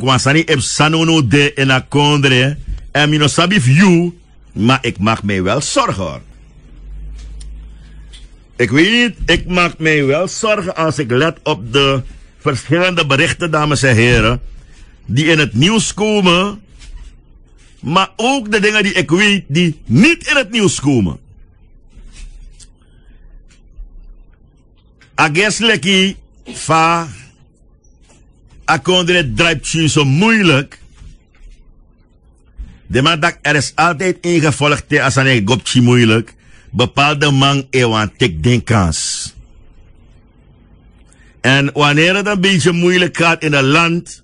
kwansani ep sanono de en akondre. En mi no sabi of you, maar ik maak mij wel zorgen hoor. Ik weet niet, ik maak mij wel zorgen als ik let op de verschillende berichten, dames en heren, die in het nieuws komen, maar ook de dingen die ik weet die niet in het nieuws komen. Ages leki fa akondre drijft je zo moeilijk. De man dat er is altijd ingevolgd als een gopje moeilijk. Bepaalde man ewan tek den kans. En wanneer het een beetje moeilijk gaat in een land,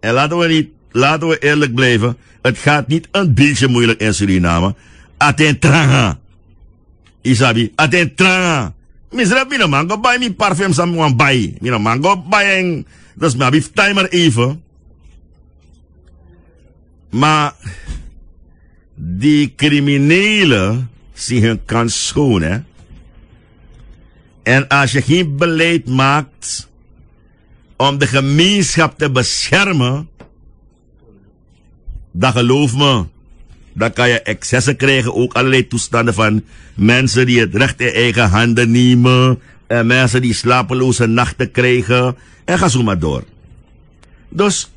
en laten we eerlijk blijven, het gaat niet een beetje moeilijk in Suriname. Aten tranga. Isabi, aten tranga. Misrap mina man go buy mi parfum sam wan buy. Mina man go buy. Dus maar bif timer even. Maar die criminelen zien hun kans schoon, hè. En als je geen beleid maakt om de gemeenschap te beschermen, dan geloof me, dan kan je excessen krijgen, ook allerlei toestanden van mensen die het recht in eigen handen nemen, en mensen die slapeloze nachten krijgen, en ga zo maar door. Dus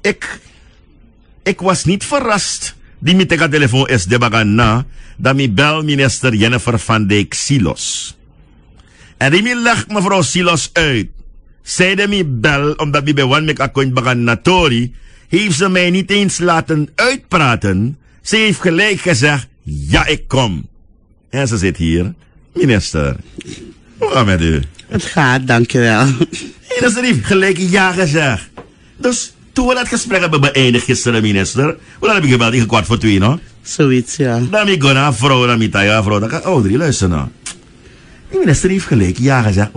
ik was niet verrast, die met de telefoon is de bagana, dat mi bel minister Jennifer van Dijk Silos. En die mi legt mevrouw Silos uit. Zij de mi bel, omdat mi bij wan mek akkoord bagana tori, heeft ze mij niet eens laten uitpraten. Ze heeft gelijk gezegd, ja ik kom. En ze zit hier. Minister, hoe gaat met u? Het gaat, dankjewel. En ze heeft gelijk ja gezegd. Dus toen we dat gesprek hebben beëindigd gisteren, minister, hoe heb ik gebeld? Ik 1:15, no? Zoiets, ja. Dan mi go naar vrouw, dan mi taya vrouw. Dan ga Audrey, luister nou. De minister heeft gelijk ja gezegd.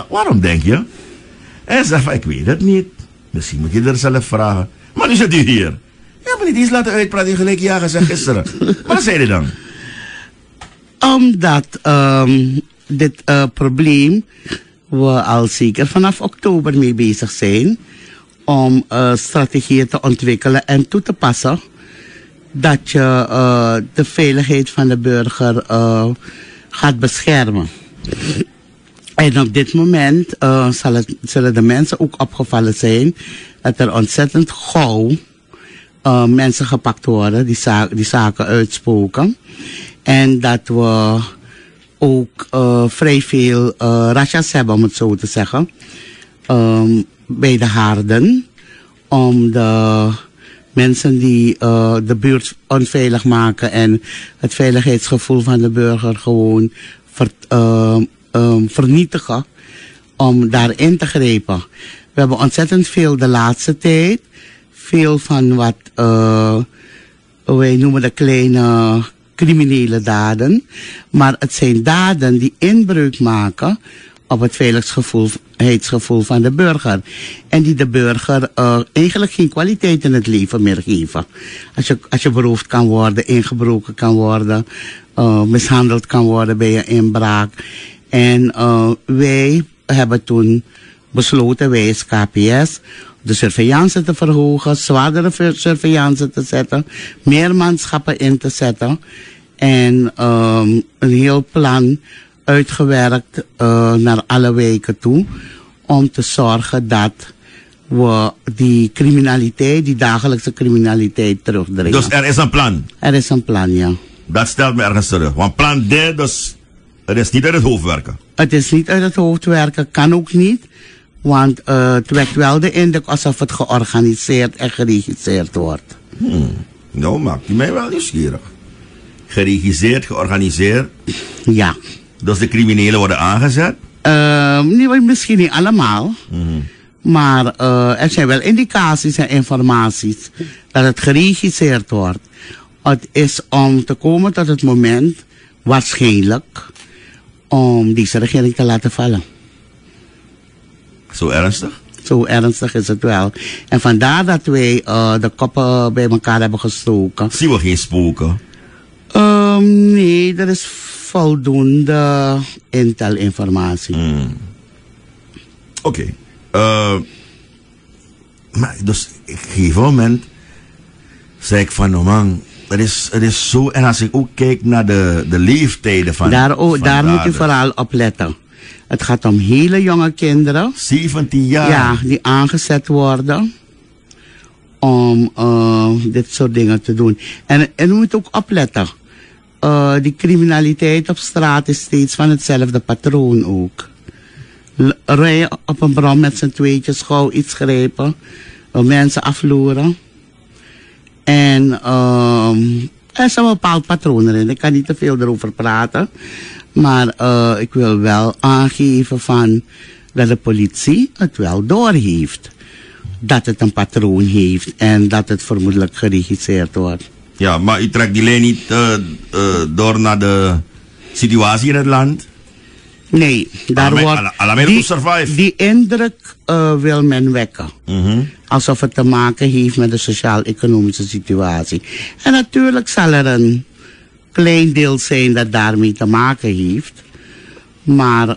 Waarom denk je? En ze zegt van, ik weet het niet. Misschien moet je er zelf vragen. Maar nu zit u hier. Ja, maar niet eens laten uitpraten. Je gelijk ja gezegd gisteren. Wat zei je dan? Omdat dit probleem we al zeker vanaf oktober mee bezig zijn om strategieën te ontwikkelen en toe te passen dat je de veiligheid van de burger gaat beschermen. En op dit moment zullen de mensen ook opgevallen zijn dat er ontzettend gauw mensen gepakt worden die zaken uitspoken. En dat we ook vrij veel rachas hebben, om het zo te zeggen, bij de haarden. Om de mensen die de buurt onveilig maken en het veiligheidsgevoel van de burger gewoon vernietigen, om daarin te grijpen. We hebben ontzettend veel de laatste tijd, veel van wat wij noemen de kleine criminele daden, maar het zijn daden die inbreuk maken op het veiligheidsgevoel van de burger. En die de burger eigenlijk geen kwaliteit in het leven meer geven. Als je beroofd kan worden, ingebroken kan worden, mishandeld kan worden bij een inbraak. En wij hebben toen besloten, wij als KPS, de surveillance te verhogen, zwaardere surveillance te zetten, meer manschappen in te zetten en een heel plan uitgewerkt naar alle wijken toe om te zorgen dat we die criminaliteit, die dagelijkse criminaliteit terugdringen. Dus er is een plan? Er is een plan, ja. Dat stelt me ergens terug. Want plan D, dus het is niet uit het hoofd werken? Het is niet uit het hoofd werken, kan ook niet. Want het wekt wel de indruk alsof het georganiseerd en geregisseerd wordt. Nou, maakt u mij wel nieuwsgierig. Geregisseerd, georganiseerd? Ja. Dus de criminelen worden aangezet? Misschien niet allemaal. Maar er zijn wel indicaties en informaties dat het geregisseerd wordt. Het is om te komen tot het moment, waarschijnlijk, om deze regering te laten vallen. Zo ernstig? Zo ernstig is het wel. En vandaar dat wij de koppen bij elkaar hebben gestoken. Zien we geen spoken? Nee, er is voldoende intel-informatie. Oké. Maar dus op een gegeven moment zei ik van, oh man, het is zo. En als ik ook kijk naar de leeftijden van... Daar moet je vooral op letten. Het gaat om hele jonge kinderen. 17 jaar. Ja, die aangezet worden om dit soort dingen te doen. En we moeten ook opletten. Die criminaliteit op straat is steeds van hetzelfde patroon ook. Rijden op een bron met z'n tweetjes, gauw iets grijpen, mensen afloeren. En er is een bepaald patroon erin. Ik kan niet te veel erover praten. Maar ik wil wel aangeven van dat de politie het wel doorheeft. Dat het een patroon heeft en dat het vermoedelijk geregisseerd wordt. Ja, maar u trekt die lijn niet door naar de situatie in het land? Nee, daar wordt die indruk wil men wekken. Alsof het te maken heeft met de sociaal-economische situatie. En natuurlijk zal er een klein deel zijn dat daarmee te maken heeft. Maar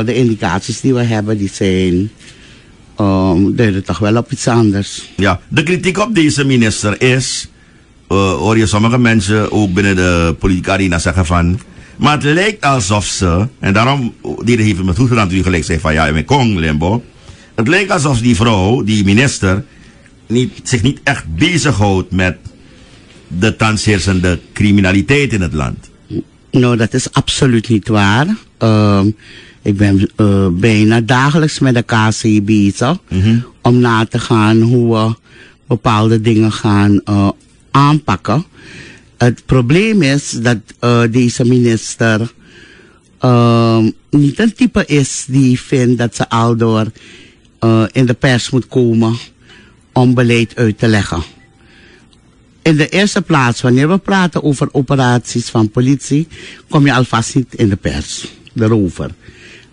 de indicaties die we hebben, die zijn duiden toch wel op iets anders. Ja, de kritiek op deze minister is, hoor je sommige mensen ook binnen de politieke arena zeggen van, maar het lijkt alsof ze, en daarom, die heeft het me goed gedaan toen u gelijk zei van ja, in Kong, Limbo. Het lijkt alsof die vrouw, die minister, zich niet echt bezighoudt met de thans heersende criminaliteit in het land. Nou, dat is absoluut niet waar. Ik ben bijna dagelijks met de KC bezig om na te gaan hoe we bepaalde dingen gaan aanpakken. Het probleem is dat deze minister niet een type is die vindt dat ze aldoor in de pers moet komen om beleid uit te leggen. In de eerste plaats, wanneer we praten over operaties van politie, kom je alvast niet in de pers daarover.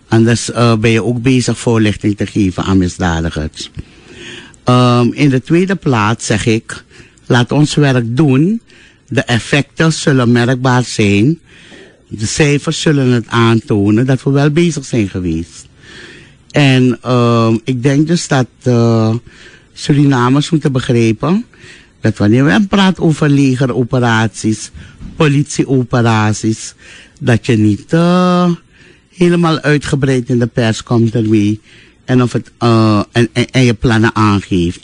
Anders ben je ook bezig voorlichting te geven aan misdadigers. In de tweede plaats zeg ik, laat ons werk doen. De effecten zullen merkbaar zijn. De cijfers zullen het aantonen dat we wel bezig zijn geweest. En ik denk dus dat Surinamers moeten begrijpen dat wanneer we praten over legeroperaties, politieoperaties, dat je niet helemaal uitgebreid in de pers komt ermee en, of het, en je plannen aangeeft.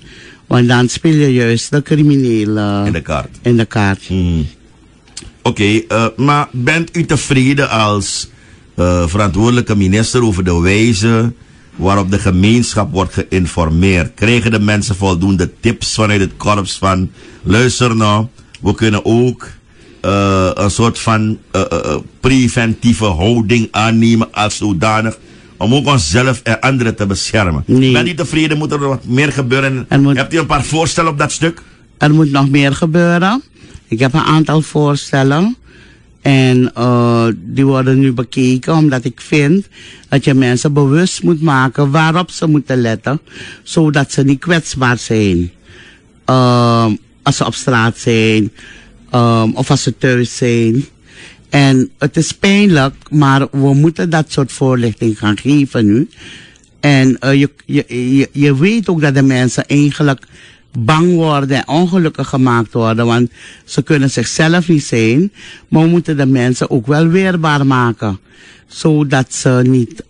Want dan speel je juist de criminelen in de kaart. Oké, maar bent u tevreden als verantwoordelijke minister over de wijze waarop de gemeenschap wordt geïnformeerd? Krijgen de mensen voldoende tips vanuit het korps van, luister nou, we kunnen ook een soort van preventieve houding aannemen als zodanig, om ook onszelf en anderen te beschermen. Nee. Bent u tevreden? Moet er wat meer gebeuren? Hebt u een paar voorstellen op dat stuk? Er moet nog meer gebeuren. Ik heb een aantal voorstellen. En die worden nu bekeken omdat ik vind dat je mensen bewust moet maken waarop ze moeten letten. Zodat ze niet kwetsbaar zijn. Als ze op straat zijn. Of als ze thuis zijn. En het is pijnlijk, maar we moeten dat soort voorlichting gaan geven nu. En je weet ook dat de mensen eigenlijk bang worden en ongelukkig gemaakt worden, want ze kunnen zichzelf niet zijn, maar we moeten de mensen ook wel weerbaar maken, zodat ze niet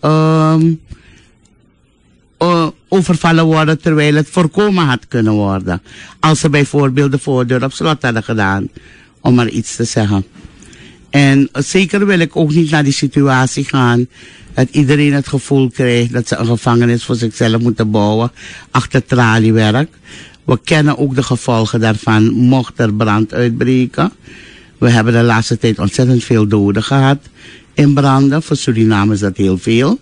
overvallen worden terwijl het voorkomen had kunnen worden. Als ze bijvoorbeeld de voordeur op slot hadden gedaan, om maar iets te zeggen. En zeker wil ik ook niet naar die situatie gaan dat iedereen het gevoel krijgt dat ze een gevangenis voor zichzelf moeten bouwen achter traliewerk. We kennen ook de gevolgen daarvan mocht er brand uitbreken. We hebben de laatste tijd ontzettend veel doden gehad in branden. Voor Suriname is dat heel veel.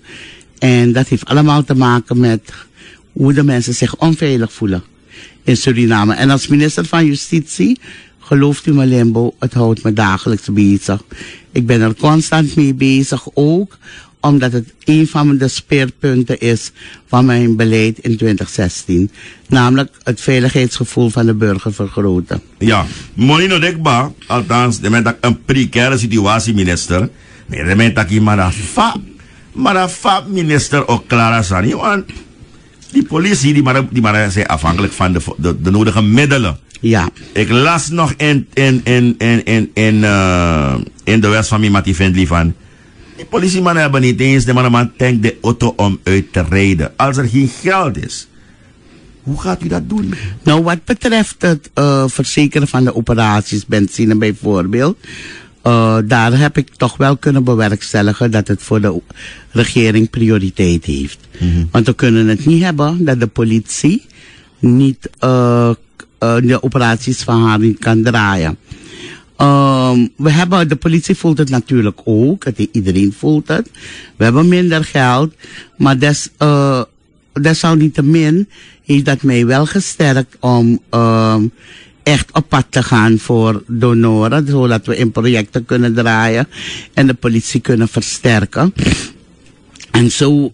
En dat heeft allemaal te maken met hoe de mensen zich onveilig voelen in Suriname. En als minister van Justitie, gelooft u me Limbo, het houdt me dagelijks bezig. Ik ben er constant mee bezig ook, omdat het een van de speerpunten is van mijn beleid in 2016. Namelijk het veiligheidsgevoel van de burger vergroten. Ja, Molino Dekba, althans, de met een precaire situatie, minister. De met dat je maar een minister ook Clara Sani. Want Die politie, die maar zijn afhankelijk van de nodige middelen. Ja. Ik las nog in de West van Mimati Vindli van, die politiemannen hebben niet eens, de man tankt de auto om uit te rijden. Als er geen geld is, hoe gaat u dat doen? Nou, wat betreft het verzekeren van de operaties, benzine bijvoorbeeld, daar heb ik toch wel kunnen bewerkstelligen dat het voor de regering prioriteit heeft. Want we kunnen het niet hebben dat de politie niet de operaties van haar niet kan draaien. De politie voelt het natuurlijk ook, iedereen voelt het. We hebben minder geld, maar desalniettemin heeft dat mij wel gesterkt om echt op pad te gaan voor donoren, zodat we in projecten kunnen draaien en de politie kunnen versterken. En zo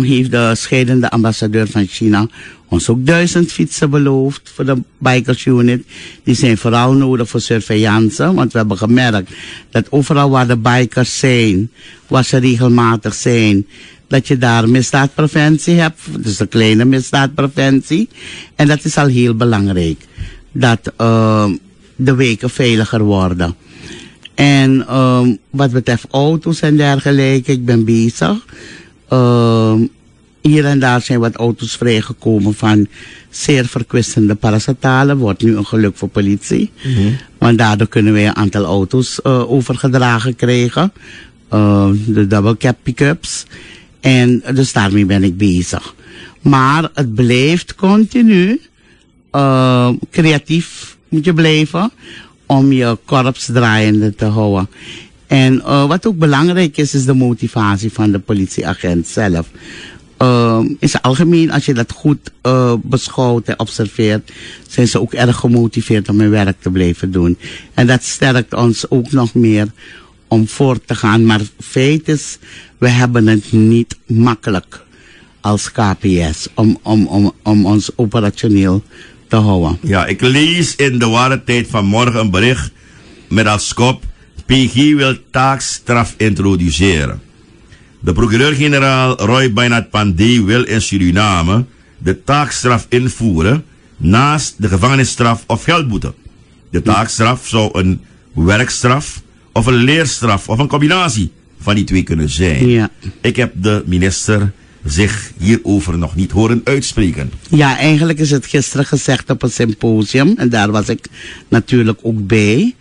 heeft de scheidende ambassadeur van China ons ook 1000 fietsen beloofd voor de Bikers Unit. Die zijn vooral nodig voor surveillance, want we hebben gemerkt dat overal waar de bikers zijn, waar ze regelmatig zijn, dat je daar misdaadpreventie hebt, dus de kleine misdaadpreventie. En dat is al heel belangrijk, dat de weken veiliger worden. En wat betreft auto's en dergelijke, ik ben bezig. Hier en daar zijn wat auto's vrijgekomen van zeer verkwistende parastatalen. Wordt nu een geluk voor politie. Want daardoor kunnen wij een aantal auto's overgedragen krijgen. De double cab pick-ups. En dus daarmee ben ik bezig. Maar het blijft continu creatief moet je blijven om je korps draaiende te houden. En wat ook belangrijk is de motivatie van de politieagent zelf. In het algemeen, als je dat goed beschouwt en observeert, zijn ze ook erg gemotiveerd om hun werk te blijven doen. En dat sterkt ons ook nog meer om voort te gaan. Maar feit is, we hebben het niet makkelijk als KPS om ons operationeel te houden. Ja, ik lees in de ware tijd van morgen een bericht met als kop: PG wil taakstraf introduceren. De procureur-generaal Roy Beinat Pandey wil in Suriname de taakstraf invoeren naast de gevangenisstraf of geldboete. De taakstraf zou een werkstraf of een leerstraf of een combinatie van die twee kunnen zijn. Ja. Ik heb de minister zich hierover nog niet horen uitspreken. Ja, eigenlijk is het gisteren gezegd op een symposium en daar was ik natuurlijk ook bij.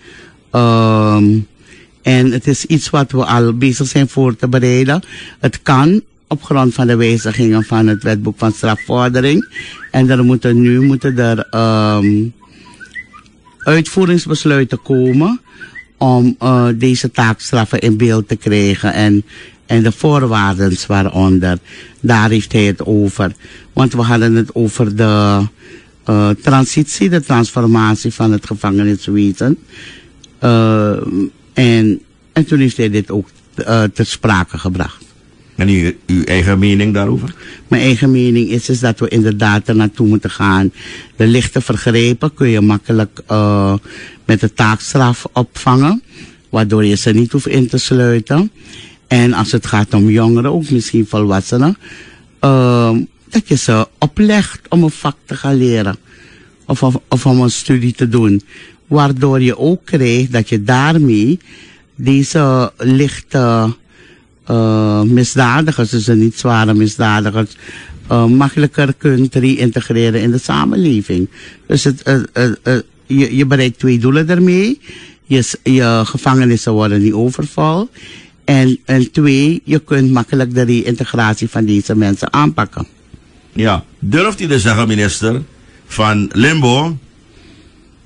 En het is iets wat we al bezig zijn voor te bereiden. Het kan op grond van de wijzigingen van het wetboek van strafvordering. En er moeten er uitvoeringsbesluiten komen om deze taakstraffen in beeld te krijgen en de voorwaarden waaronder. Daar heeft hij het over. Want we hadden het over de transitie, de transformatie van het gevangeniswezen. En toen heeft hij dit ook ter sprake gebracht. En uw eigen mening daarover? Mijn eigen mening is dat we inderdaad er naartoe moeten gaan. De lichte vergrepen kun je makkelijk met de taakstraf opvangen, waardoor je ze niet hoeft in te sluiten. En als het gaat om jongeren, ook misschien volwassenen, dat je ze oplegt om een vak te gaan leren. Of om een studie te doen. Waardoor je ook krijgt dat je daarmee deze lichte misdadigers, dus niet zware misdadigers, makkelijker kunt reïntegreren in de samenleving. Dus je bereikt twee doelen daarmee. Je gevangenissen worden niet overvol. En twee, je kunt makkelijk de reïntegratie van deze mensen aanpakken. Ja, durft u te zeggen, minister, van Limbo,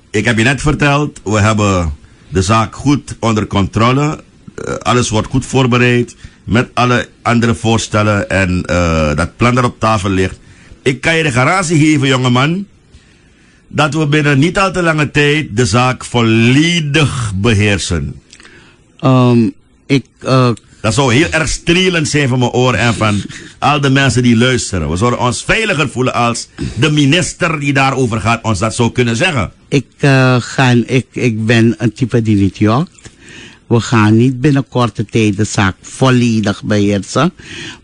ik heb je net verteld, we hebben de zaak goed onder controle. Alles wordt goed voorbereid met alle andere voorstellen en dat plan dat op tafel ligt. Ik kan je de garantie geven, jongeman, dat we binnen niet al te lange tijd de zaak volledig beheersen. Dat zou heel erg strelend zijn van mijn oren en van al de mensen die luisteren. We zouden ons veiliger voelen als de minister die daarover gaat ons dat zou kunnen zeggen. Ik ben een type die niet jokt. We gaan niet binnen korte tijd de zaak volledig beheersen.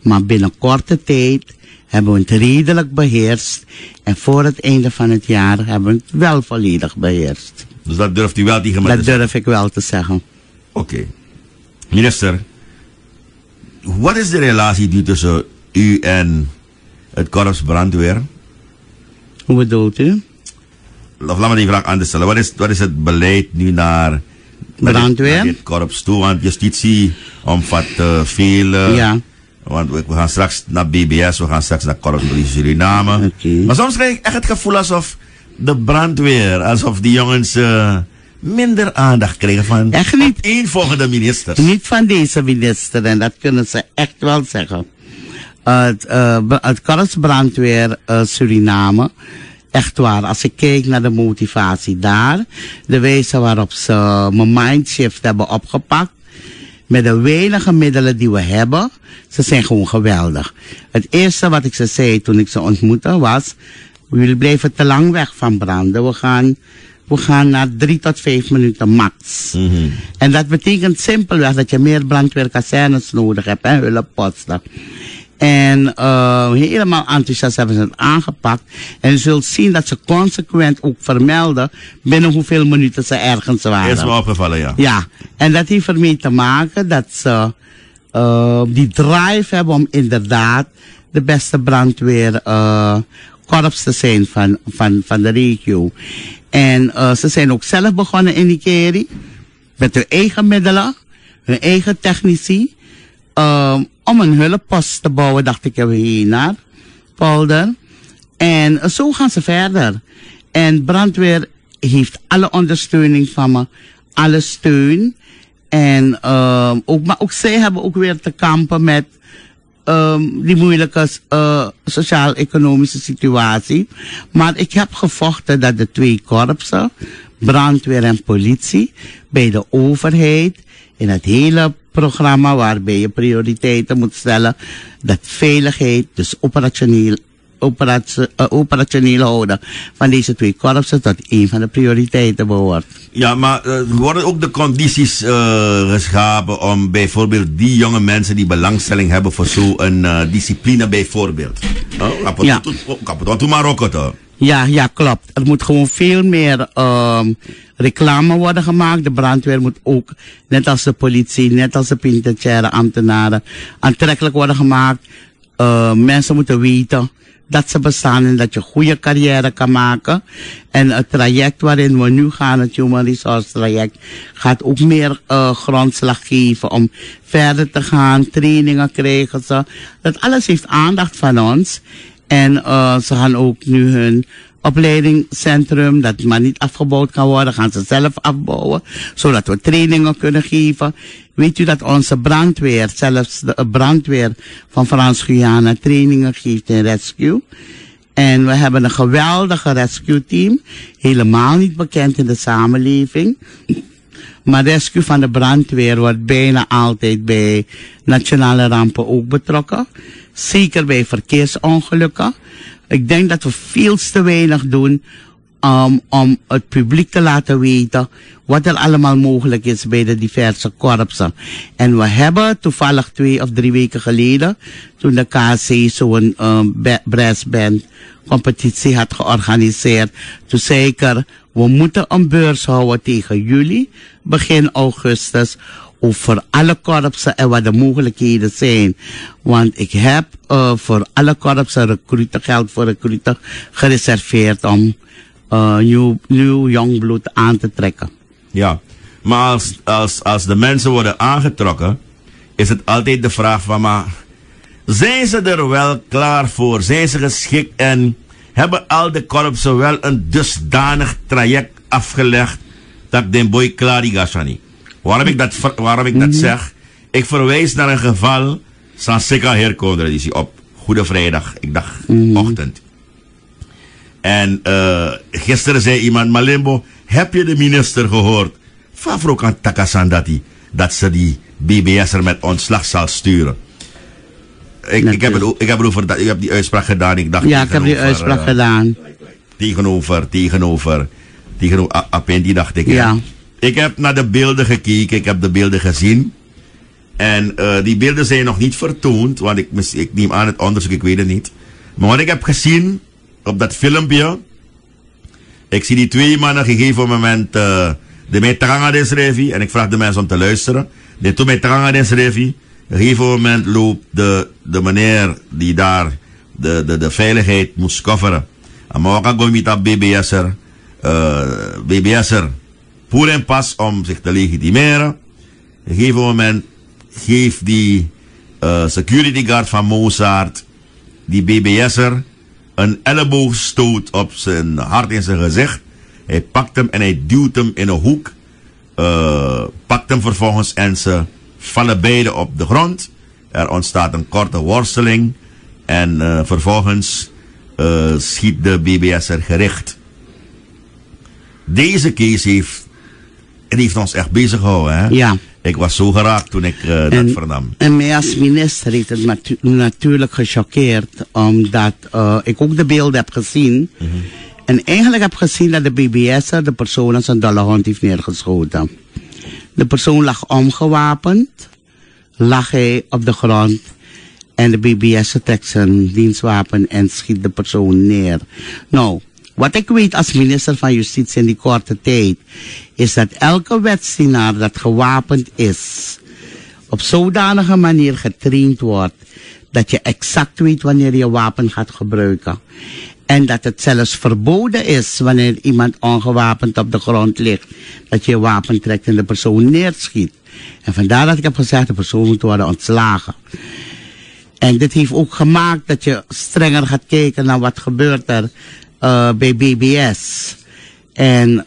Maar binnen korte tijd hebben we het redelijk beheerst. En voor het einde van het jaar hebben we het wel volledig beheerst. Dus dat durft u wel tegen me te Dat zeggen? durf ik wel te zeggen. Oké. Minister, wat is de relatie nu tussen u en het korps brandweer? Hoe bedoelt u? Of laat me die vraag anders stellen. Wat is het beleid nu naar Brandweer? dit korps toe? Want justitie omvat veel. Ja. Want we gaan straks naar BBS, we gaan straks naar Korps Politie Suriname. Oké. Maar soms krijg ik echt het gevoel alsof de brandweer, alsof die jongens minder aandacht krijgen van Echt niet. opeenvolgende ministers. Niet van deze minister, en dat kunnen ze echt wel zeggen. Het Korps Brandweer Suriname, echt waar, als ik kijk naar de motivatie daar, de wijze waarop ze mijn mindshift hebben opgepakt, met de weinige middelen die we hebben, ze zijn gewoon geweldig. Het eerste wat ik ze zei toen ik ze ontmoette was, jullie blijven te lang weg van branden. We gaan naar 3 tot 5 minuten max. En dat betekent simpelweg dat je meer brandweerkazernes nodig hebt en hulpposten. En helemaal enthousiast hebben ze het aangepakt. En je zult zien dat ze consequent ook vermelden binnen hoeveel minuten ze ergens waren. Eerst maar opgevallen, ja. Ja, en dat heeft ermee te maken dat ze die drive hebben om inderdaad de beste brandweer korps te zijn van de regio. En ze zijn ook zelf begonnen in Nikeri met hun eigen middelen, hun eigen technici, om een hulppost te bouwen, dacht ik er hier naar Polder. En zo gaan ze verder. En brandweer heeft alle ondersteuning van me, alle steun. En maar ook zij hebben ook weer te kampen met die moeilijke sociaal-economische situatie. Maar ik heb gevochten dat de 2 korpsen, brandweer en politie, bij de overheid, in het hele programma waarbij je prioriteiten moet stellen, dat veiligheid, dus operationeel houden van deze 2 korpsen tot een van de prioriteiten behoort. Ja, maar worden ook de condities geschapen om bijvoorbeeld die jonge mensen die belangstelling hebben voor zo'n discipline bijvoorbeeld? Ja. Kapot Marokko toch? Ja, klopt. Er moet gewoon veel meer reclame worden gemaakt. De brandweer moet ook, net als de politie, net als de penitentiaire ambtenaren, aantrekkelijk worden gemaakt. Mensen moeten weten dat ze bestaan en dat je goede carrière kan maken. En het traject waarin we nu gaan, het Human Resource traject, gaat ook meer grondslag geven om verder te gaan. Trainingen krijgen ze. Dat alles heeft aandacht van ons. En ze gaan ook nu hun opleidingscentrum, dat maar niet afgebouwd kan worden, gaan ze zelf afbouwen, zodat we trainingen kunnen geven. Weet u dat onze brandweer, zelfs de brandweer van Frans-Guyana, trainingen geeft in rescue. En we hebben een geweldige rescue team, helemaal niet bekend in de samenleving. Maar rescue van de brandweer wordt bijna altijd bij nationale rampen ook betrokken. Zeker bij verkeersongelukken. Ik denk dat we veel te weinig doen om het publiek te laten weten wat er allemaal mogelijk is bij de diverse korpsen. En we hebben toevallig 2 of 3 weken geleden, toen de KC zo'n brassband competitie had georganiseerd, toen zei ik er, we moeten een beurs houden tegen juli, begin augustus, over alle korpsen en wat de mogelijkheden zijn. Want ik heb voor alle korpsen geld voor recruten gereserveerd om nieuw jong bloed aan te trekken. Ja, maar als de mensen worden aangetrokken, is het altijd de vraag van, maar zijn ze er wel klaar voor? Zijn ze geschikt en hebben al de korpsen wel een dusdanig traject afgelegd dat den boy klaar is? Waarom ik dat zeg? Ik verwijs naar een geval van Sika herkontraditie op Goede Vrijdag, ik dacht ochtend. En gisteren zei iemand, Malimbo, heb je de minister gehoord? Favro kan Takasandati dat ze die BBS'er met ontslag zal sturen. Ik heb die uitspraak gedaan. Ik dacht, ja, ik heb die uitspraak gedaan. Tegenover Appendi, dacht ik. Ja. Ik heb naar de beelden gekeken, ik heb de beelden gezien. En die beelden zijn nog niet vertoond, want ik neem aan het onderzoek, ik weet het niet. Maar wat ik heb gezien op dat filmpje, ik zie die 2 mannen op een gegeven moment de metranga desrevi en ik vraag de mensen om te luisteren. De twee metranga desrevi, op een gegeven moment loopt de meneer die daar de veiligheid moest coveren. En maar ook gaan met dat BBS'er poer en pas om zich te legitimeren. Op een gegeven moment geeft die security guard van Mozart die BBS'er een elleboogstoot op zijn hart in zijn gezicht. Hij pakt hem en hij duwt hem in een hoek. Pakt hem vervolgens en ze vallen beide op de grond. Er ontstaat een korte worsteling. En vervolgens schiet de BBS'er gericht. Deze case heeft ons echt bezig gehouden. Hè? Ja. Ik was zo geraakt toen ik dat vernam. En mij als minister heeft het natuurlijk gechoqueerd, omdat ik ook de beelden heb gezien. Mm-hmm. En eigenlijk heb gezien dat de BBS'er de persoon als een dolle hond heeft neergeschoten. De persoon lag omgewapend, lag hij op de grond. En de BBS'er trekt zijn dienstwapen en schiet de persoon neer. Nou, wat ik weet als minister van Justitie in die korte tijd, is dat elke wetsdienaar dat gewapend is, op zodanige manier getraind wordt, dat je exact weet wanneer je wapen gaat gebruiken. En dat het zelfs verboden is wanneer iemand ongewapend op de grond ligt, dat je wapen trekt en de persoon neerschiet. En vandaar dat ik heb gezegd, de persoon moet worden ontslagen. En dit heeft ook gemaakt dat je strenger gaat kijken naar wat gebeurt er bij BBS. En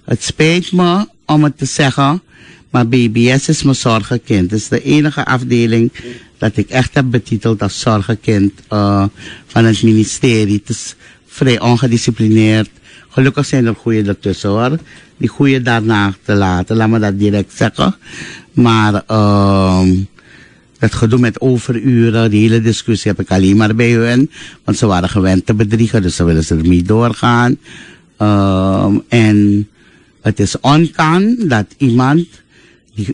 het spijt me om het te zeggen, maar BBS is mijn zorgenkind. Het is de enige afdeling dat ik echt heb betiteld als zorgenkind van het ministerie. Het is vrij ongedisciplineerd. Gelukkig zijn er goeie ertussen hoor. Die goeie daarna te laten, laat me dat direct zeggen. Maar dat gedoe met overuren, die hele discussie heb ik alleen maar bij hun. Want ze waren gewend te bedriegen, dus ze willen ze ermee doorgaan. En het is onkan dat iemand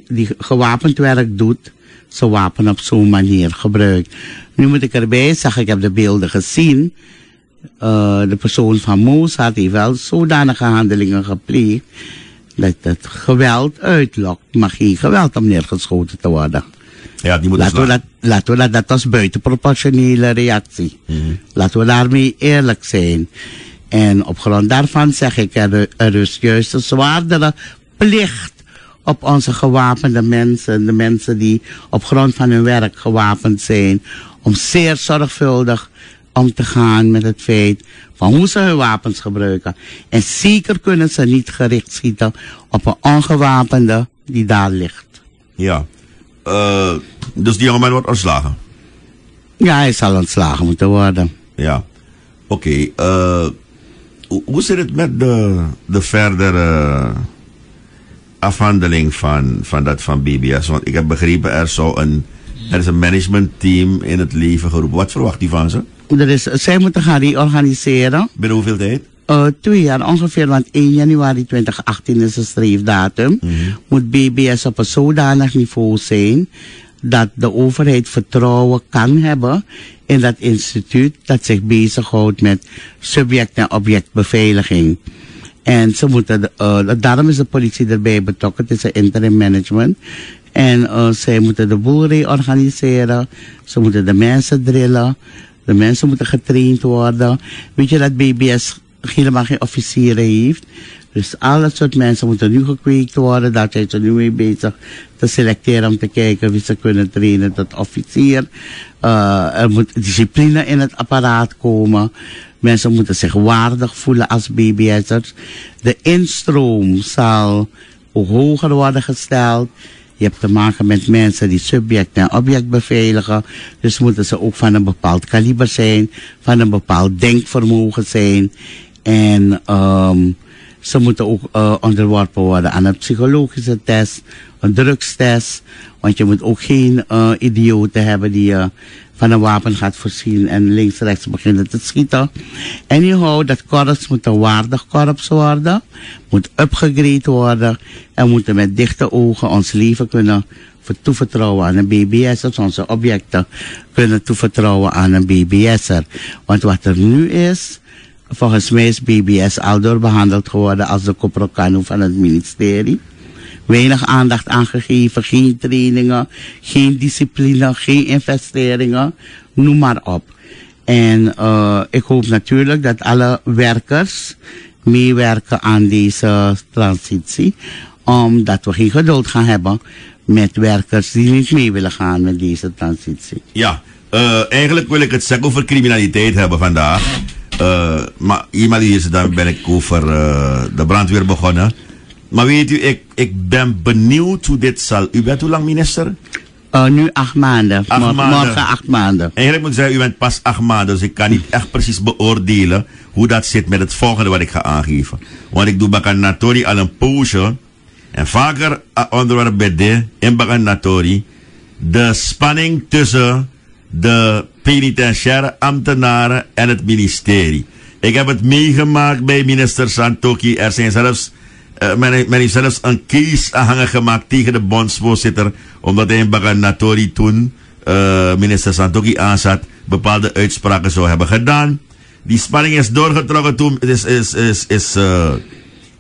die gewapend werk doet, zijn wapen op zo'n manier gebruikt. Nu moet ik erbij zeggen, ik heb de beelden gezien. De persoon van Mozart heeft wel zodanige handelingen gepleegd dat het geweld uitlokt, maar geen geweld om neergeschoten te worden. Ja, die laten we dat als buitenproportionele reactie. Mm-hmm. Laten we daarmee eerlijk zijn. En op grond daarvan zeg ik, er is juist een zwaardere plicht op onze gewapende mensen, de mensen die op grond van hun werk gewapend zijn, om zeer zorgvuldig om te gaan met het feit van hoe ze hun wapens gebruiken. En zeker kunnen ze niet gericht schieten op een ongewapende die daar ligt. Ja. Dus die jongeman wordt ontslagen? Ja, hij zal ontslagen moeten worden. Ja. Oké. Hoe zit het met de verdere afhandeling van BBS? Want ik heb begrepen, er is een managementteam in het leven geroepen. Wat verwacht u van ze? Zij moeten gaan reorganiseren. Binnen hoeveel tijd? 2 jaar ongeveer, want 1 januari 2018 is de streefdatum. Mm-hmm. Moet BBS op een zodanig niveau zijn dat de overheid vertrouwen kan hebben in dat instituut dat zich bezighoudt met subject- en objectbeveiliging. En ze moeten, daarom is de politie erbij betrokken, het is een interim management. En zij moeten de boel reorganiseren, ze moeten de mensen drillen, de mensen moeten getraind worden. Weet je dat BBS helemaal geen officieren heeft? Dus al dat soort mensen moeten nu gekweekt worden. Daar zijn ze nu mee bezig te selecteren om te kijken wie ze kunnen trainen tot officier. Er moet discipline in het apparaat komen. Mensen moeten zich waardig voelen als BBS'ers. De instroom zal ook hoger worden gesteld. Je hebt te maken met mensen die subject en object beveiligen. Dus moeten ze ook van een bepaald kaliber zijn. Van een bepaald denkvermogen zijn. En ze moeten ook onderworpen worden aan een psychologische test, een drugstest. Want je moet ook geen idioten hebben die van een wapen gaat voorzien en links-rechts beginnen te schieten. Anyhow, dat korps moet een waardig korps worden, moet upgegrade worden en moeten met dichte ogen ons leven kunnen toevertrouwen aan een BBS'er, onze objecten kunnen toevertrouwen aan een BBS'er. Want wat er nu is, volgens mij is BBS al doorbehandeld geworden als de Koprokano van het ministerie. Weinig aandacht aangegeven, geen trainingen, geen discipline, geen investeringen, noem maar op. En ik hoop natuurlijk dat alle werkers meewerken aan deze transitie, omdat we geen geduld gaan hebben met werkers die niet mee willen gaan met deze transitie. Ja, eigenlijk wil ik het zeggen over criminaliteit hebben vandaag. Maar eenmaal is dan ben ik over de brandweer begonnen. Maar weet u, ik ben benieuwd hoe dit zal. U bent hoe lang minister? Nu 8 maanden. Morgen 8 maanden. Eigenlijk moet ik zeggen, u bent pas 8 maanden. Dus ik kan niet echt precies beoordelen hoe dat zit met het volgende wat ik ga aangeven. Want ik doe Bakanatori al een poosje. En vaker onderwerp bij de in Bakanatori. De spanning tussen de penitentiaire ambtenaren en het ministerie. Ik heb het meegemaakt bij minister Santokhi. Er zijn zelfs men heeft zelfs een case aanhangen gemaakt tegen de bondsvoorzitter, omdat hij in Bakanatori toen minister Santokhi aanzat, bepaalde uitspraken zou hebben gedaan. Die spanning is doorgetrokken toen, is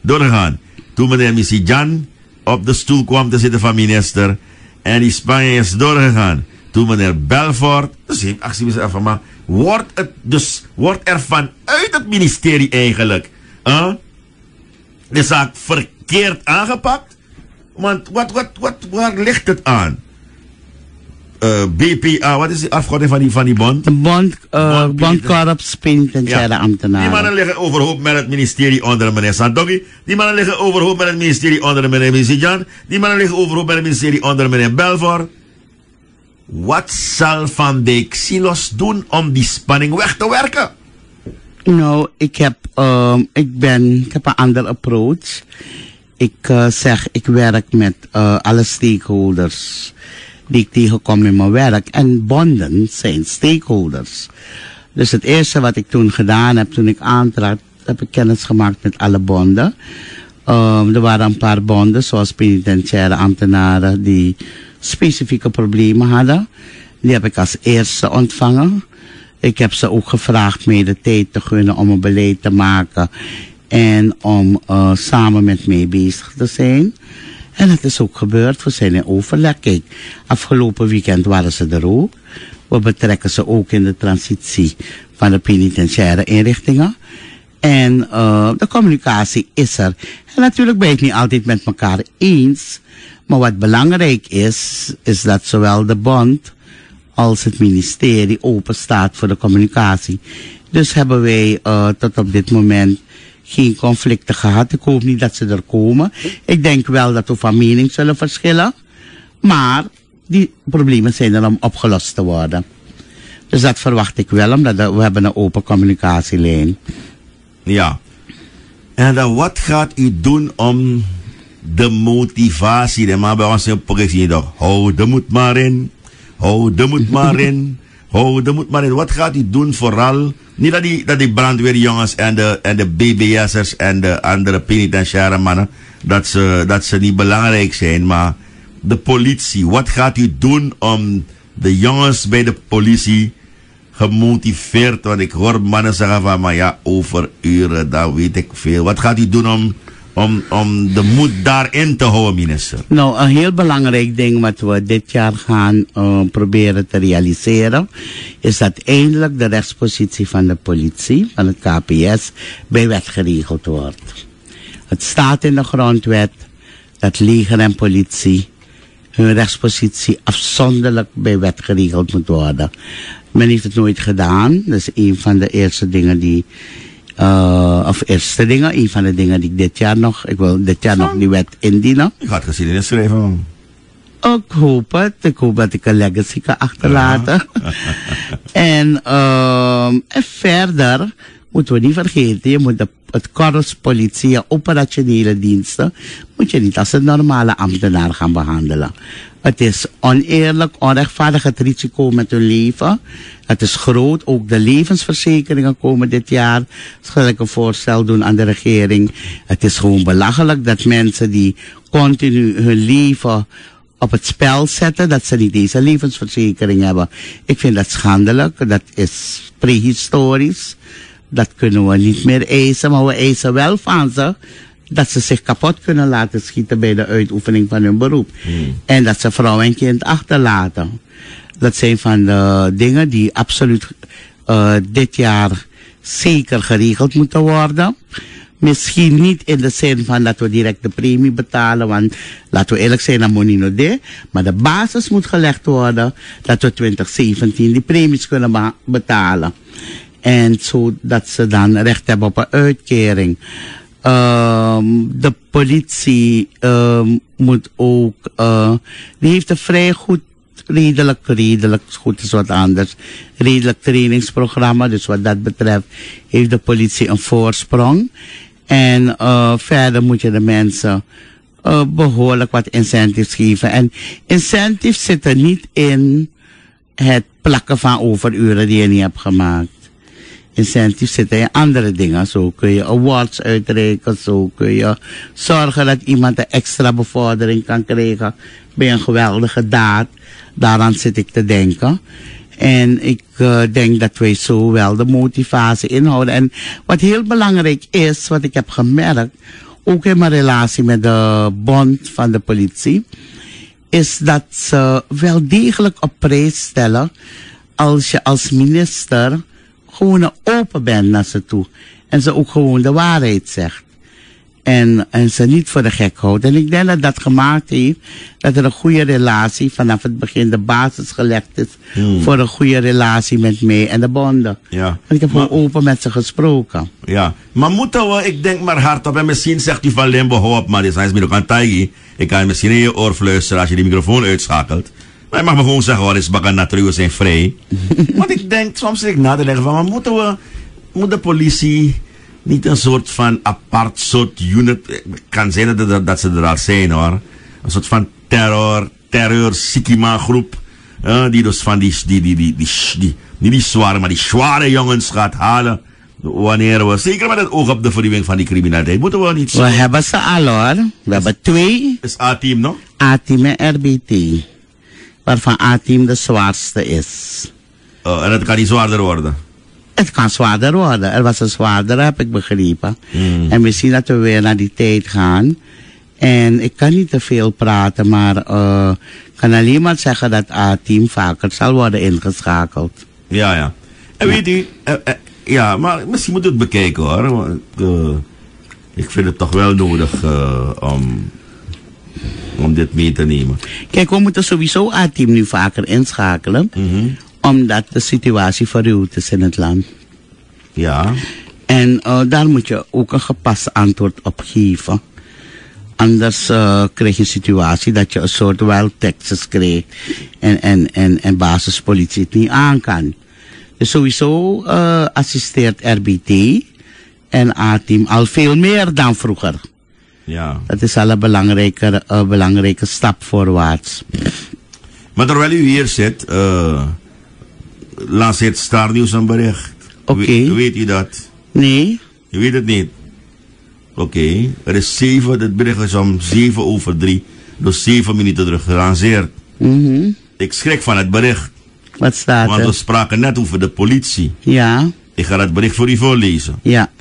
doorgegaan. Toen meneer Misijan op de stoel kwam te zitten van minister. En die spanning is doorgegaan. Toen meneer Belfort, dus actie van, maar wordt er vanuit het ministerie eigenlijk de zaak verkeerd aangepakt? Want waar ligt het aan? BPA, wat is de afkorting van die bond? De bondkorps penitentiaire ambtenaren. Die mannen liggen overhoop met het ministerie onder meneer Santokhi. Die mannen liggen overhoop met het ministerie onder meneer Misijan. Die mannen liggen overhoop met het ministerie onder meneer Belfort. Wat zal Van de Xilos doen om die spanning weg te werken? Nou, ik heb een ander approach. Ik ik werk met alle stakeholders die ik tegenkom in mijn werk. En bonden zijn stakeholders. Dus het eerste wat ik toen gedaan heb, toen ik aantrad, heb ik kennis gemaakt met alle bonden. Er waren een paar bonden, zoals penitentiaire ambtenaren, die specifieke problemen hadden. Die heb ik als eerste ontvangen. Ik heb ze ook gevraagd mij de tijd te gunnen om een beleid te maken en om samen met mij bezig te zijn. En dat is ook gebeurd. We zijn in overleg. Kijk, afgelopen weekend waren ze er ook. We betrekken ze ook in de transitie van de penitentiaire inrichtingen. En de communicatie is er. En natuurlijk ben je het niet altijd met elkaar eens. Maar wat belangrijk is dat zowel de bond als het ministerie open staat voor de communicatie. Dus hebben wij tot op dit moment geen conflicten gehad. Ik hoop niet dat ze er komen. Ik denk wel dat we van mening zullen verschillen. Maar die problemen zijn er om opgelost te worden. Dus dat verwacht ik wel, omdat we hebben een open communicatielijn. Ja. En dan wat gaat u doen om de motivatie? De man bij ons in projectie toch, hou de moed maar in. Hou de moed maar in. Hou de moed maar in. Wat gaat u doen vooral? Niet dat die brandweerjongens en de BBS'ers en de andere penitentiaire mannen, dat ze niet belangrijk zijn, maar de politie. Wat gaat u doen om de jongens bij de politie gemotiveerd? Want ik hoor mannen zeggen van, maar ja, over uren, dat weet ik veel. Wat gaat u doen om de moed daarin te houden, minister? Nou, een heel belangrijk ding wat we dit jaar gaan proberen te realiseren, is dat eindelijk de rechtspositie van de politie, van het KPS, bij wet geregeld wordt. Het staat in de grondwet dat leger en politie hun rechtspositie afzonderlijk bij wet geregeld moet worden. Men heeft het nooit gedaan. Dat is een van de eerste dingen die een van de dingen die ik ik wil dit jaar nog die wet indienen. Ik ga het geschiedenis schrijven. Ik hoop het. Ik hoop dat ik een legacy kan achterlaten. En verder moeten we niet vergeten, je moet het korps politie en operationele diensten moet je niet als een normale ambtenaar gaan behandelen. Het is oneerlijk, onrechtvaardig, het risico met hun leven. Het is groot, ook de levensverzekeringen komen dit jaar. Zal ik een voorstel doen aan de regering. Het is gewoon belachelijk dat mensen die continu hun leven op het spel zetten, dat ze niet deze levensverzekering hebben. Ik vind dat schandelijk, dat is prehistorisch. Dat kunnen we niet meer eisen, maar we eisen wel van ze dat ze zich kapot kunnen laten schieten bij de uitoefening van hun beroep. En dat ze vrouw en kind achterlaten. Dat zijn van de dingen die absoluut dit jaar zeker geregeld moeten worden. Misschien niet in de zin van dat we direct de premie betalen, want laten we eerlijk zijn, dat moet niet nog de. Maar de basis moet gelegd worden dat we 2017 die premies kunnen betalen. En zodat ze dan recht hebben op een uitkering. De politie moet ook, die heeft een vrij goed, redelijk goed is wat anders, redelijk trainingsprogramma. Dus wat dat betreft heeft de politie een voorsprong. En verder moet je de mensen behoorlijk wat incentives geven. En incentives zitten niet in het plakken van overuren die je niet hebt gemaakt. Incentives zitten in andere dingen. Zo kun je awards uitreiken. Zo kun je zorgen dat iemand een extra bevordering kan krijgen bij een geweldige daad. Daaraan zit ik te denken. En ik denk dat wij zo wel de motivatie inhouden. En wat heel belangrijk is, wat ik heb gemerkt, ook in mijn relatie met de bond van de politie, is dat ze wel degelijk op prijs stellen als je als minister gewoon open bent naar ze toe. En ze ook gewoon de waarheid zegt. En ze niet voor de gek houdt. En ik denk dat dat gemaakt heeft dat er een goede relatie vanaf het begin de basis gelegd is voor een goede relatie met mij en de bonden. Ja. Want ik heb gewoon open met ze gesproken. Ja, maar moeten we, ik denk maar hardop, en misschien zegt u van Limbo, hou op, maar dit is meer ook aan Taigi. Ik kan je misschien in je oor fluisteren als je die microfoon uitschakelt. Maar je mag me gewoon zeggen, hoor, is bakken natuurlijk zijn vrij. Want ik denk, soms zit ik na te denken van, maar moet de politie niet een soort van apart soort unit, kan zijn dat ze er al zijn, hoor. Een soort van terror Sikima groep, die dus van die zware, maar die zware jongens gaat halen. Wanneer we, zeker met het oog op de verruwing van die criminaliteit, moeten we niet zo. We hebben ze al, hoor. We hebben 2. Is A-team nog? A-team en RBT. Waarvan A-team de zwaarste is. En het kan niet zwaarder worden. Het kan zwaarder worden. Er was een zwaarder, heb ik begrepen. En we zien dat we weer naar die tijd gaan. En ik kan niet te veel praten, maar kan alleen maar zeggen dat A-team vaker zal worden ingeschakeld. Ja. En weet u, ja, maar misschien moet u het bekijken, hoor. Want, ik vind het toch wel nodig om dit mee te nemen. Kijk, we moeten sowieso A-team nu vaker inschakelen. Omdat de situatie verruwd is in het land. Ja. En daar moet je ook een gepast antwoord op geven. Anders krijg je een situatie dat je een soort wild Texas krijgt. En basispolitie het niet aan kan. Dus sowieso assisteert RBT en A-team al veel meer dan vroeger. Ja. Dat is al een belangrijke stap voorwaarts. Maar terwijl u hier zit, lanceert Star News een bericht. Oké. Weet u dat? Nee. Je weet het niet? Oké. Er is het bericht is om 3:07, dus 7 minuten terug gelanceerd. Ik schrik van het bericht. Wat staat er? Want we spraken net over de politie. Ja. Ik ga het bericht voor u voorlezen. Ja.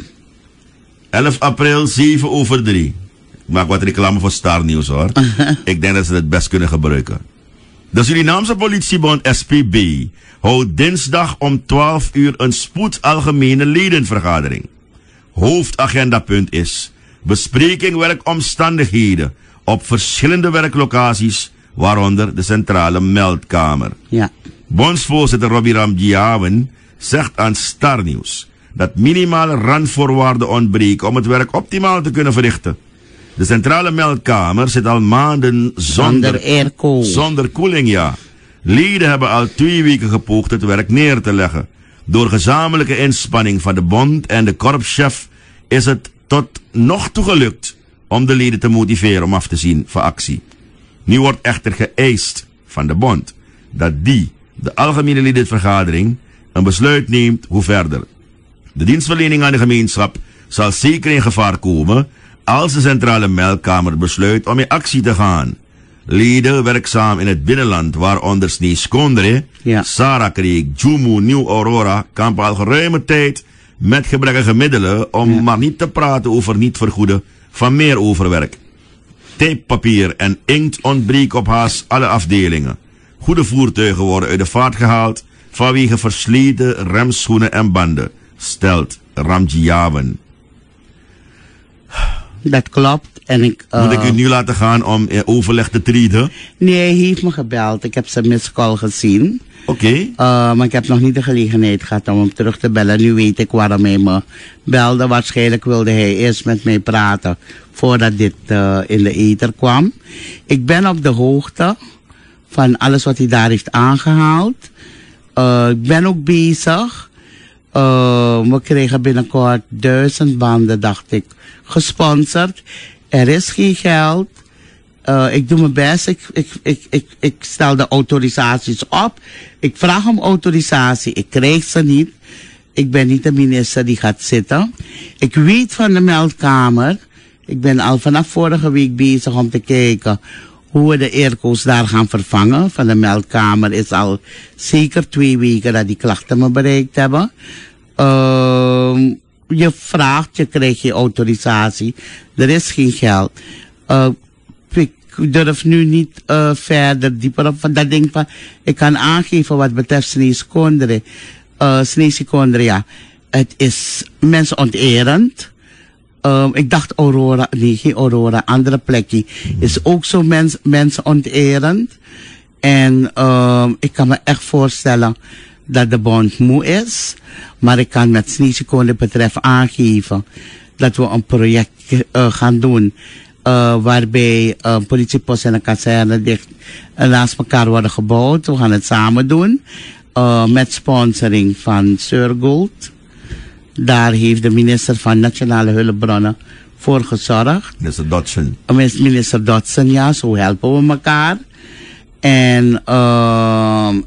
11 april, 3:07. Ik maak wat reclame voor Star News, hoor. Ik denk dat ze het best kunnen gebruiken. De Surinaamse politiebond SPB houdt dinsdag om 12 uur een spoedalgemene ledenvergadering. Hoofdagendapunt is bespreking werkomstandigheden op verschillende werklocaties, waaronder de centrale meldkamer. Ja. Bondsvoorzitter Robbie Ramjiawen zegt aan Star News dat minimale randvoorwaarden ontbreken om het werk optimaal te kunnen verrichten. De centrale meldkamer zit al maanden zonder airco. Zonder koeling, ja. Leden hebben al 2 weken gepoogd het werk neer te leggen. Door gezamenlijke inspanning van de bond en de korpschef is het tot nog toe gelukt om de leden te motiveren om af te zien van actie. Nu wordt echter geëist van de bond dat de algemene ledenvergadering, een besluit neemt hoe verder. De dienstverlening aan de gemeenschap zal zeker in gevaar komen als de Centrale Meldkamer besluit om in actie te gaan. Leden werkzaam in het binnenland, waaronder Snees Kondre, Sarah Creek, Jumu, Nieuw Aurora, kampen al geruime tijd met gebrekkige middelen om maar niet te praten over niet vergoeden van meer overwerk. Tapepapier en inkt ontbreken op haast alle afdelingen. Goede voertuigen worden uit de vaart gehaald vanwege versleten remschoenen en banden, stelt Ramjiawan. Dat klopt. En moet ik u nu laten gaan om overleg te treden? Nee, hij heeft me gebeld. Ik heb zijn misscall gezien. Oké. Maar ik heb nog niet de gelegenheid gehad om hem terug te bellen. Nu weet ik waarom hij me belde. Waarschijnlijk wilde hij eerst met mij praten voordat dit in de ether kwam. Ik ben op de hoogte van alles wat hij daar heeft aangehaald. Ik ben ook bezig. We kregen binnenkort 1000 banden, dacht ik, gesponsord. Er is geen geld. Ik doe mijn best. Ik stel de autorisaties op. Ik vraag om autorisatie. Ik krijg ze niet. Ik ben niet de minister die gaat zitten. Ik weet van de meldkamer. Ik ben al vanaf vorige week bezig om te kijken hoe we de airco's daar gaan vervangen. Van de meldkamer is al zeker 2 weken dat die klachten me bereikt hebben. Je vraagt, je krijgt je autorisatie. Er is geen geld. Ik durf nu niet verder dieper op van dat ding van. Ik kan aangeven wat betreft Snees Kondre, ja. Het is mensonterend. Ik dacht Aurora, nee, geen Aurora, andere plekje. Is ook zo mensonterend. En ik kan me echt voorstellen dat de bond moe is. Maar ik kan met Snees Kondre betreft aangeven dat we een project gaan doen. Waarbij een politiepost en een kazerne dicht naast elkaar worden gebouwd. We gaan het samen doen. Met sponsoring van Surgold. Daar heeft de minister van Nationale Hulpbronnen voor gezorgd. Minister Dodson. Minister Dodson, ja, zo helpen we elkaar. En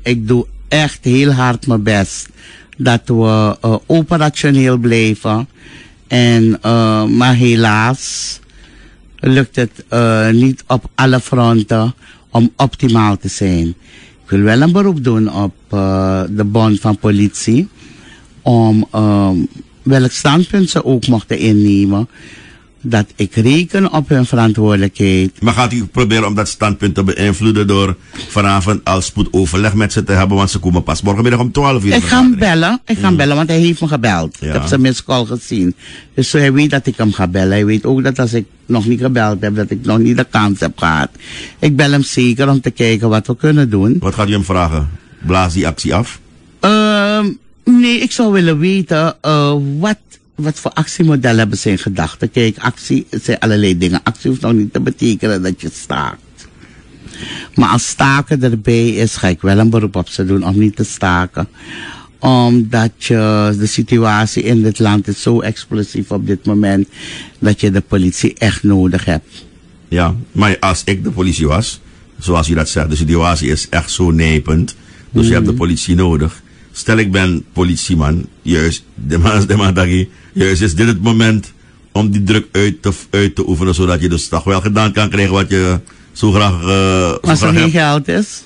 ik doe echt heel hard mijn best dat we operationeel blijven. En, maar helaas lukt het niet op alle fronten om optimaal te zijn. Ik wil wel een beroep doen op de bond van politie om welk standpunt ze ook mochten innemen, dat ik reken op hun verantwoordelijkheid. Maar gaat u proberen om dat standpunt te beïnvloeden door vanavond al spoedoverleg met ze te hebben, want ze komen pas morgenmiddag om 12 uur. Ik ga hem bellen, want hij heeft me gebeld. Ja. Ik heb zijn misscall gezien. Dus hij weet dat ik hem ga bellen. Hij weet ook dat als ik nog niet gebeld heb, dat ik nog niet de kans heb gehad. Ik bel hem zeker om te kijken wat we kunnen doen. Wat gaat u hem vragen? Blaas die actie af? Nee, ik zou willen weten wat voor actiemodellen hebben ze in gedachten. Kijk, actie zijn allerlei dingen. Actie hoeft nog niet te betekenen dat je staakt. Maar als staken erbij is, ga ik wel een beroep op ze doen om niet te staken. Omdat de situatie in dit land is zo explosief op dit moment, dat je de politie echt nodig hebt. Ja, maar als ik de politie was, zoals je dat zegt, de situatie is echt zo nijpend. Dus je hebt de politie nodig. Stel ik ben politieman, juist is dit het moment om die druk uit te oefenen, zodat je dus toch wel gedaan kan krijgen wat je zo graag als er geen geld is.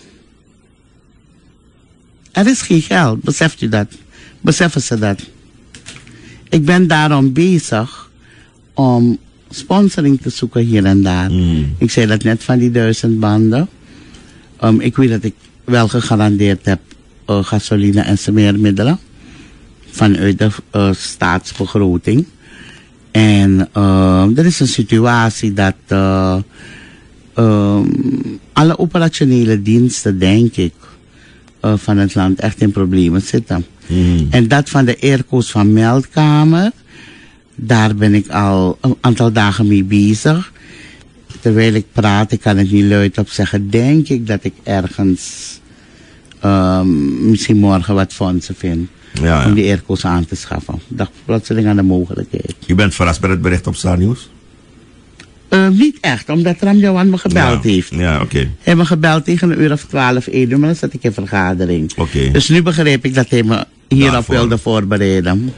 Er is geen geld, beseft u dat? Beseffen ze dat? Ik ben daarom bezig om sponsoring te zoeken hier en daar. Ik zei dat net van die 1000 banden. Ik weet dat ik wel gegarandeerd heb gasoline en smeermiddelen vanuit de staatsbegroting. En er is een situatie dat alle operationele diensten, denk ik, van het land echt in problemen zitten. En dat van de airco's van Meldkamer, daar ben ik al een aantal dagen mee bezig. Terwijl ik praat, ik kan het niet luidop zeggen, denk ik dat ik ergens misschien morgen wat fondsen vind. Ja. Om die airco's aan te schaffen. Ik dacht plotseling aan de mogelijkheid. U bent verrast bij het bericht op Star News? Niet echt, omdat Ramjawan me gebeld heeft. Ja, oké. Hij heeft me gebeld tegen 1:12, 1 uur, maar dan zat ik in vergadering. Oké. Dus nu begreep ik dat hij me hierop Daarvoor. wilde voorbereiden.